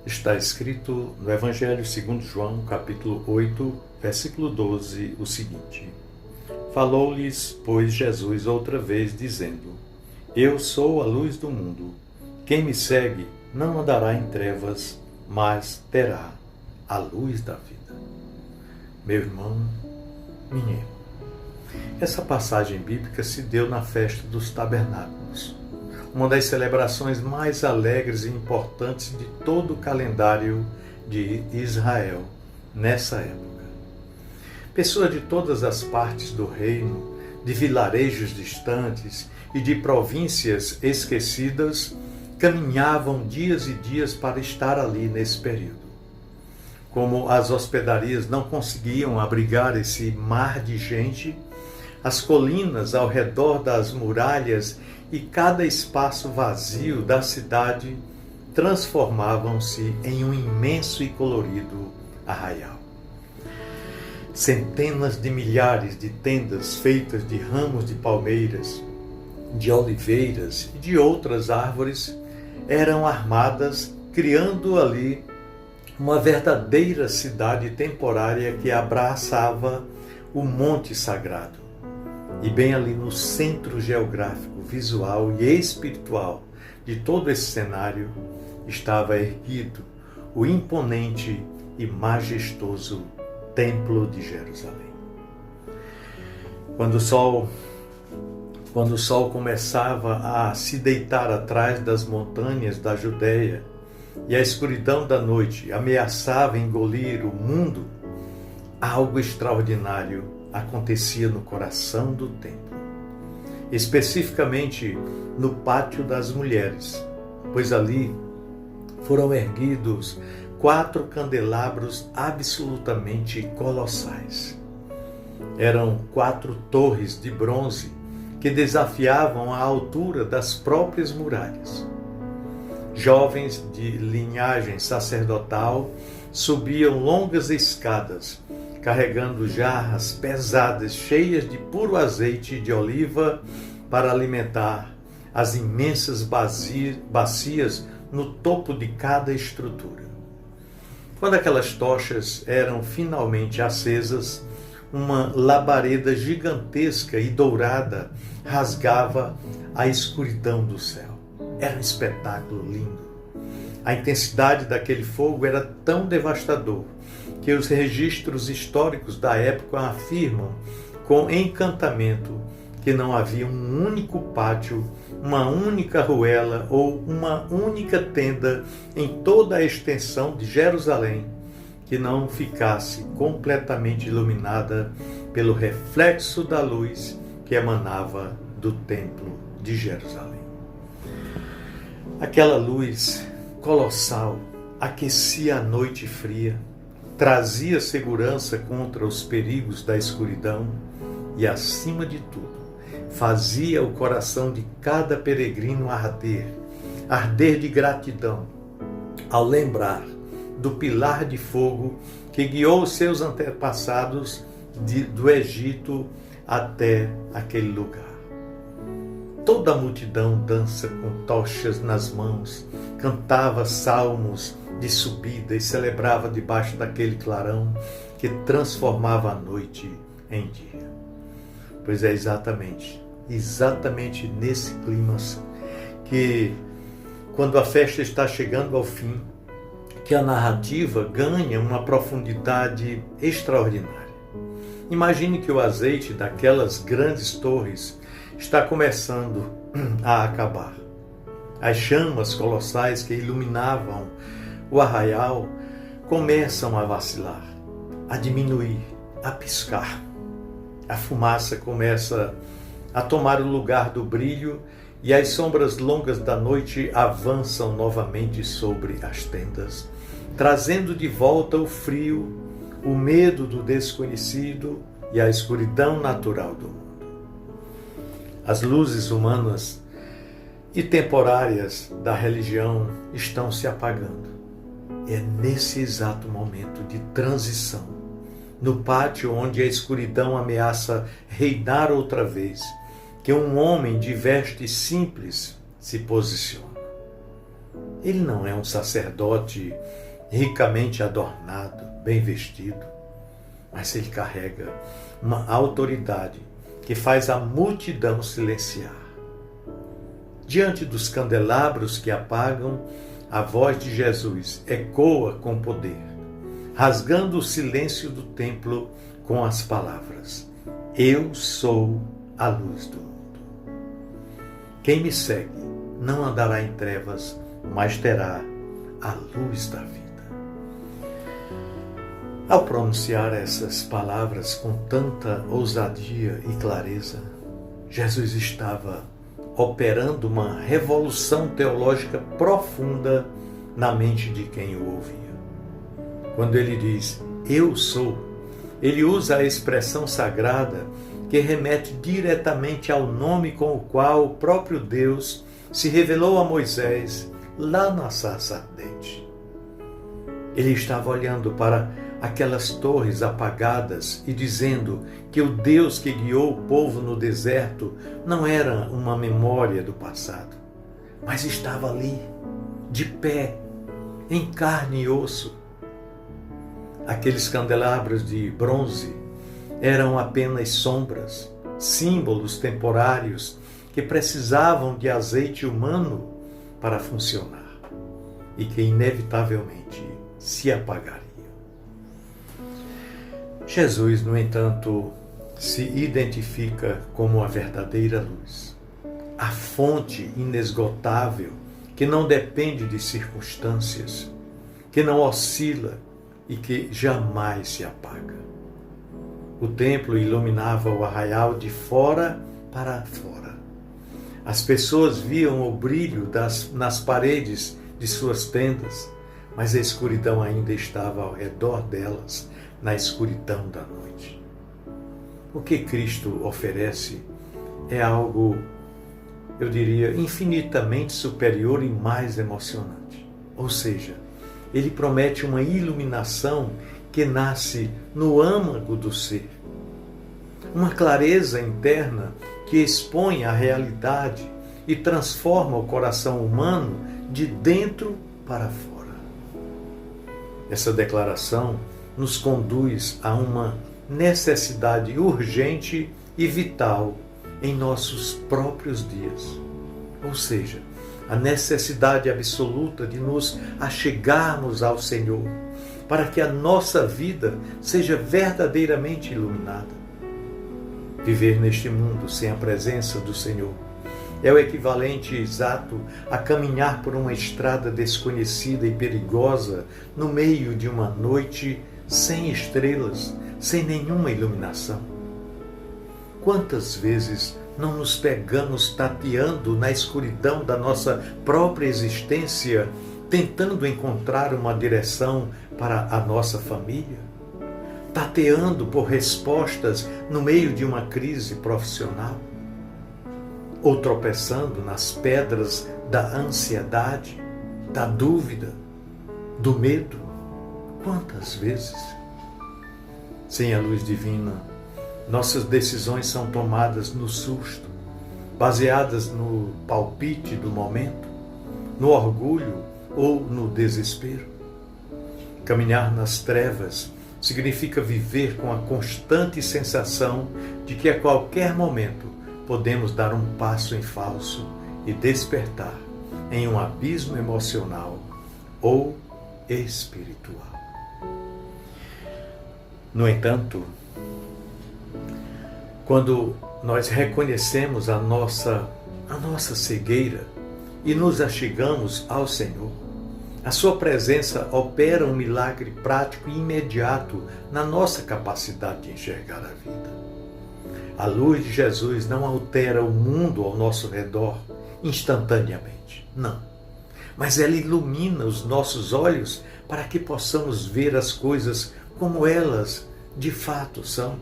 Está escrito no Evangelho segundo João, capítulo 8, versículo 12, o seguinte: Falou-lhes, pois, Jesus outra vez, dizendo: Eu sou a luz do mundo. Quem me segue não andará em trevas, mas terá a luz da vida. Meu irmão, minha irmã, essa passagem bíblica se deu na festa dos tabernáculos, uma das celebrações mais alegres e importantes de todo o calendário de Israel nessa época. Pessoas de todas as partes do reino, de vilarejos distantes e de províncias esquecidas, caminhavam dias e dias para estar ali nesse período. Como as hospedarias não conseguiam abrigar esse mar de gente, as colinas ao redor das muralhas e cada espaço vazio da cidade transformavam-se em um imenso e colorido arraial. Centenas de milhares de tendas feitas de ramos de palmeiras, de oliveiras e de outras árvores eram armadas, criando ali uma verdadeira cidade temporária que abraçava o Monte Sagrado. E bem ali no centro geográfico, visual e espiritual de todo esse cenário estava erguido o imponente e majestoso Templo de Jerusalém. Quando o sol começava a se deitar atrás das montanhas da Judéia e a escuridão da noite ameaçava engolir o mundo, algo extraordinário acontecia no coração do templo, especificamente no Pátio das Mulheres, pois ali foram erguidos 4 candelabros absolutamente colossais. Eram 4 torres de bronze que desafiavam a altura das próprias muralhas. Jovens de linhagem sacerdotal subiam longas escadas, carregando jarras pesadas cheias de puro azeite de oliva para alimentar as imensas bacias no topo de cada estrutura. Quando aquelas tochas eram finalmente acesas, uma labareda gigantesca e dourada rasgava a escuridão do céu. Era um espetáculo lindo. A intensidade daquele fogo era tão devastador que os registros históricos da época afirmam com encantamento que não havia um único pátio, uma única ruela ou uma única tenda em toda a extensão de Jerusalém que não ficasse completamente iluminada pelo reflexo da luz que emanava do Templo de Jerusalém. Aquela luz colossal aquecia a noite fria, trazia segurança contra os perigos da escuridão e, acima de tudo, fazia o coração de cada peregrino arder de gratidão, ao lembrar do pilar de fogo que guiou os seus antepassados do Egito até aquele lugar. Toda a multidão dança com tochas nas mãos, cantava salmos de subida e celebrava debaixo daquele clarão que transformava a noite em dia. Pois é exatamente nesse clima que, quando a festa está chegando ao fim, que a narrativa ganha uma profundidade extraordinária. Imagine que o azeite daquelas grandes torres está começando a acabar. As chamas colossais que iluminavam o arraial começam a vacilar, a diminuir, a piscar. A fumaça começa a tomar o lugar do brilho e as sombras longas da noite avançam novamente sobre as tendas, trazendo de volta o frio, o medo do desconhecido e a escuridão natural do mundo. As luzes humanas e temporárias da religião estão se apagando. É nesse exato momento de transição, no pátio onde a escuridão ameaça reinar outra vez, que um homem de vestes simples se posiciona. Ele não é um sacerdote ricamente adornado, bem vestido, mas ele carrega uma autoridade que faz a multidão silenciar. Diante dos candelabros que apagam, a voz de Jesus ecoa com poder, rasgando o silêncio do templo com as palavras: Eu sou a luz do mundo. Quem me segue não andará em trevas, mas terá a luz da vida. Ao pronunciar essas palavras com tanta ousadia e clareza, Jesus estava operando uma revolução teológica profunda na mente de quem o ouvia. Quando ele diz, eu sou, ele usa a expressão sagrada que remete diretamente ao nome com o qual o próprio Deus se revelou a Moisés lá na sarça ardente. Ele estava olhando para aquelas torres apagadas e dizendo que o Deus que guiou o povo no deserto não era uma memória do passado, mas estava ali, de pé, em carne e osso. Aqueles candelabros de bronze eram apenas sombras, símbolos temporários que precisavam de azeite humano para funcionar e que inevitavelmente se apagariam. Jesus, no entanto, se identifica como a verdadeira luz, a fonte inesgotável que não depende de circunstâncias, que não oscila e que jamais se apaga. O templo iluminava o arraial de fora para fora. As pessoas viam o brilho nas paredes de suas tendas, mas a escuridão ainda estava ao redor delas, na escuridão da noite. O que Cristo oferece é algo, eu diria, infinitamente superior e mais emocionante. Ou seja, ele promete uma iluminação que nasce no âmago do ser. Uma clareza interna que expõe a realidade e transforma o coração humano de dentro para fora. Essa declaração nos conduz a uma necessidade urgente e vital em nossos próprios dias. Ou seja, a necessidade absoluta de nos achegarmos ao Senhor, para que a nossa vida seja verdadeiramente iluminada. Viver neste mundo sem a presença do Senhor é o equivalente exato a caminhar por uma estrada desconhecida e perigosa no meio de uma noite sem estrelas, sem nenhuma iluminação. Quantas vezes não nos pegamos tateando na escuridão da nossa própria existência, tentando encontrar uma direção para a nossa família? Tateando por respostas no meio de uma crise profissional? Ou tropeçando nas pedras da ansiedade, da dúvida, do medo? Quantas vezes? Sem a luz divina, nossas decisões são tomadas no susto, baseadas no palpite do momento, no orgulho ou no desespero. Caminhar nas trevas significa viver com a constante sensação de que a qualquer momento podemos dar um passo em falso e despertar em um abismo emocional ou espiritual. No entanto, quando nós reconhecemos a nossa cegueira e nos achegamos ao Senhor, a sua presença opera um milagre prático e imediato na nossa capacidade de enxergar a vida. A luz de Jesus não altera o mundo ao nosso redor instantaneamente, não. Mas ela ilumina os nossos olhos para que possamos ver as coisas como elas de fato são.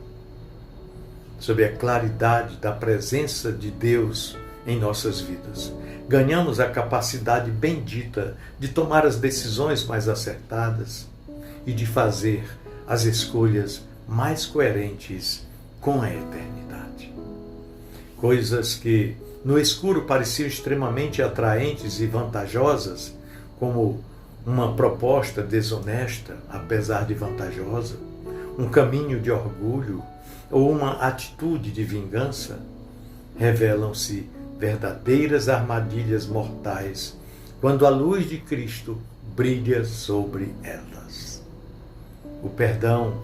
Sob a claridade da presença de Deus em nossas vidas, ganhamos a capacidade bendita de tomar as decisões mais acertadas e de fazer as escolhas mais coerentes com a eternidade. Coisas que no escuro pareciam extremamente atraentes e vantajosas, como uma proposta desonesta, apesar de vantajosa, um caminho de orgulho ou uma atitude de vingança, revelam-se verdadeiras armadilhas mortais quando a luz de Cristo brilha sobre elas. O perdão,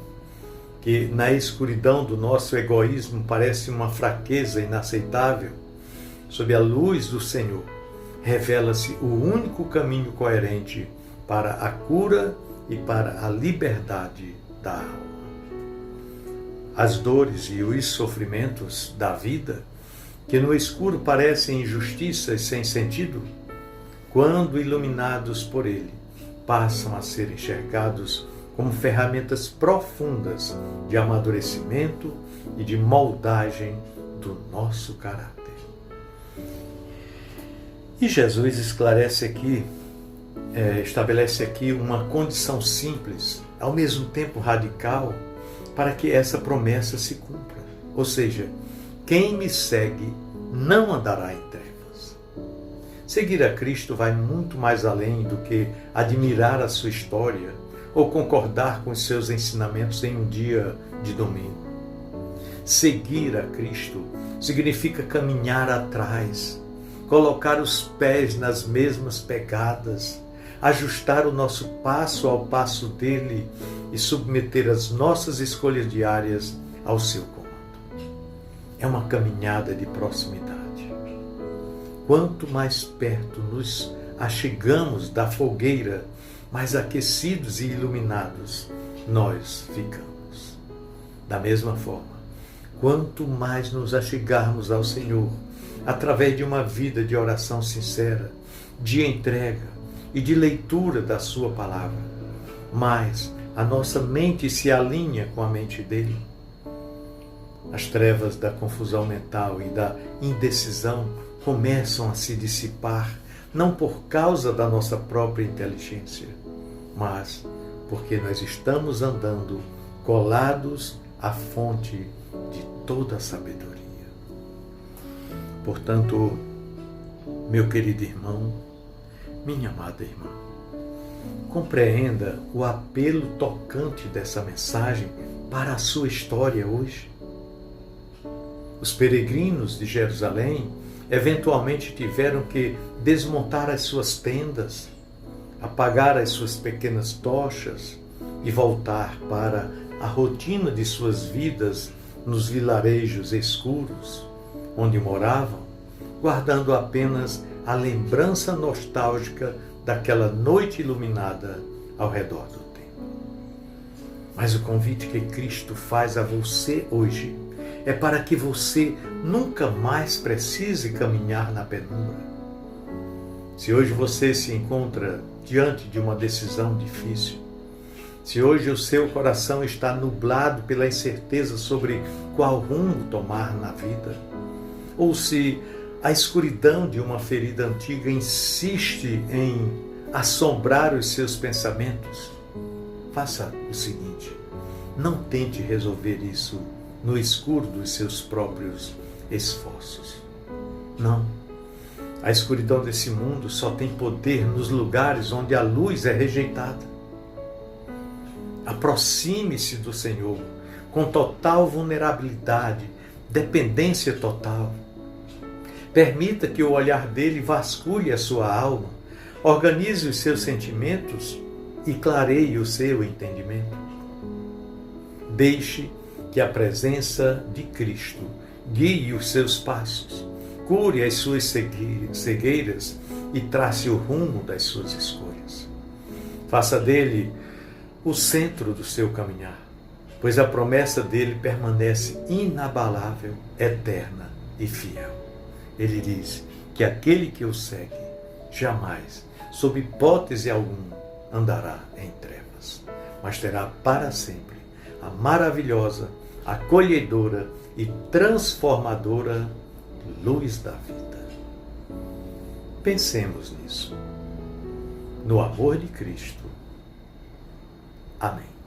que na escuridão do nosso egoísmo parece uma fraqueza inaceitável, sob a luz do Senhor, revela-se o único caminho coerente para a cura e para a liberdade da alma. As dores e os sofrimentos da vida, que no escuro parecem injustiças sem sentido, quando iluminados por Ele, passam a ser enxergados como ferramentas profundas de amadurecimento e de moldagem do nosso caráter. E Jesus estabelece aqui uma condição simples, ao mesmo tempo radical, para que essa promessa se cumpra. Ou seja, quem me segue não andará em trevas. Seguir a Cristo vai muito mais além do que admirar a sua história ou concordar com os seus ensinamentos em um dia de domingo. Seguir a Cristo significa caminhar atrás, colocar os pés nas mesmas pegadas, ajustar o nosso passo ao passo dele e submeter as nossas escolhas diárias ao seu comando. É uma caminhada de proximidade. Quanto mais perto nos achegamos da fogueira, mais aquecidos e iluminados nós ficamos. Da mesma forma, quanto mais nos achegarmos ao Senhor, através de uma vida de oração sincera, de entrega e de leitura da sua palavra, mais a nossa mente se alinha com a mente dele. As trevas da confusão mental e da indecisão começam a se dissipar, não por causa da nossa própria inteligência, mas porque nós estamos andando colados à fonte de toda a sabedoria. Portanto, meu querido irmão, minha amada irmã, compreenda o apelo tocante dessa mensagem para a sua história hoje. Os peregrinos de Jerusalém eventualmente tiveram que desmontar as suas tendas, apagar as suas pequenas tochas e voltar para a rotina de suas vidas nos vilarejos escuros, onde moravam, guardando apenas a lembrança nostálgica daquela noite iluminada ao redor do templo. Mas o convite que Cristo faz a você hoje é para que você nunca mais precise caminhar na penumbra. Se hoje você se encontra diante de uma decisão difícil, se hoje o seu coração está nublado pela incerteza sobre qual rumo tomar na vida, ou se a escuridão de uma ferida antiga insiste em assombrar os seus pensamentos, faça o seguinte: não tente resolver isso no escuro dos seus próprios esforços. Não. A escuridão desse mundo só tem poder nos lugares onde a luz é rejeitada. Aproxime-se do Senhor com total vulnerabilidade, dependência total. Permita que o olhar dele vasculhe a sua alma, organize os seus sentimentos e clareie o seu entendimento. Deixe que a presença de Cristo guie os seus passos, cure as suas cegueiras e trace o rumo das suas escolhas. Faça dele o centro do seu caminhar, pois a promessa dele permanece inabalável, eterna e fiel. Ele diz que aquele que o segue jamais, sob hipótese alguma, andará em trevas, mas terá para sempre a maravilhosa, acolhedora e transformadora luz da vida. Pensemos nisso, no amor de Cristo. Amém.